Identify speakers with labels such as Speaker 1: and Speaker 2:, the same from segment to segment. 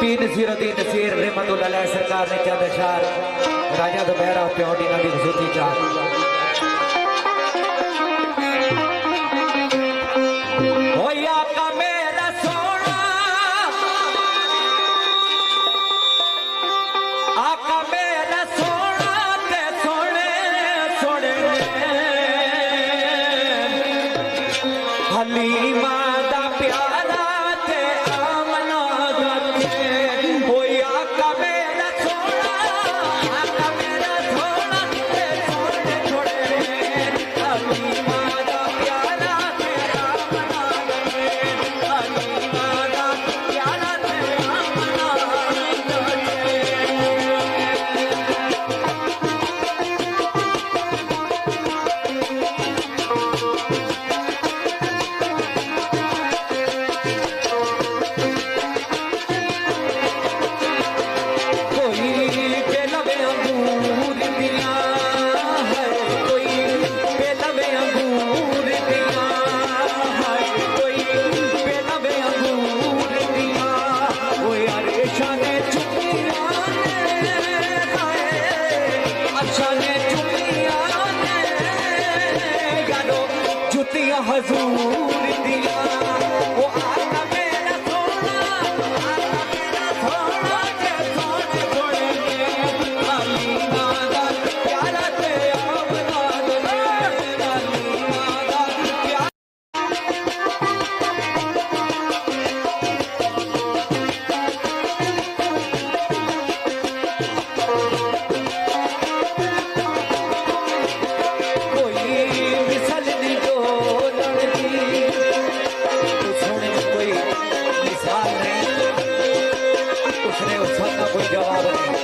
Speaker 1: तीन नसीर रहमतुल्लाह सरकार ने क्या दशार राजा तो बहरा प्योटी नदी घुसती चार होया का मेरा सोना आका मेरा सोना ते सोने सोने हलीमा दा प्यारा ते आमना दा होया का मेरा सोना आका मेरा सोना ते सोने छोड़े हलीमा दा प्यारा ते आमना दा हलीमा दा प्यारा ते आमना हजूर दिया वो आका मेरा सोना आका मेरा सोना के सोने छोड़ेंगे हलीमा दा प्यारा ते आमना दे हलीमा दा प्यारा कोई जवाब नहीं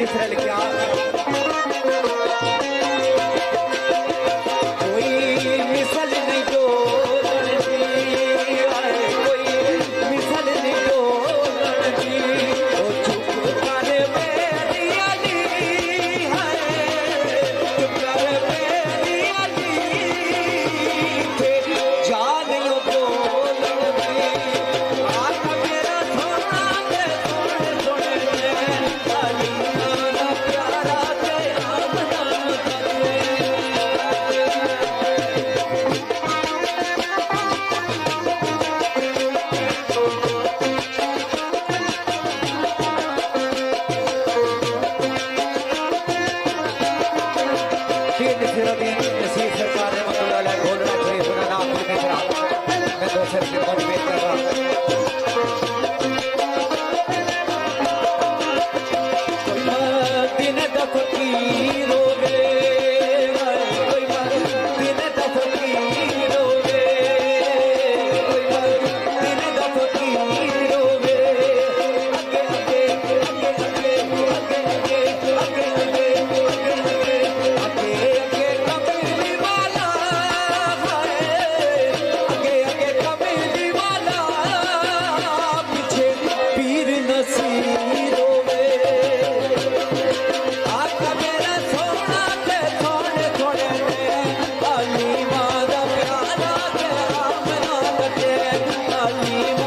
Speaker 1: इसराइल क्या कोई मिसल नहीं जो कोई मिसल नहीं जो चुप कर मेरी अली है चुप कर मेरी अली जान लो सरकार ने मतलब घोलना चाहिए सुना नाम मैं दो सर के मोटिवेट कर रहा हूँ दिन दफकीर हो गए दिन दफकीर हो गए दिन दफकीर हो गए आगे आगे आगे आगे आगे आगे आगे आगे कमली वाला आगे आगे कमली वाला पीछे पीर नसीर हो आका मेरा सोना ते सोने छोड़े हलीमा दा प्यारा ते आमना दा हलीमा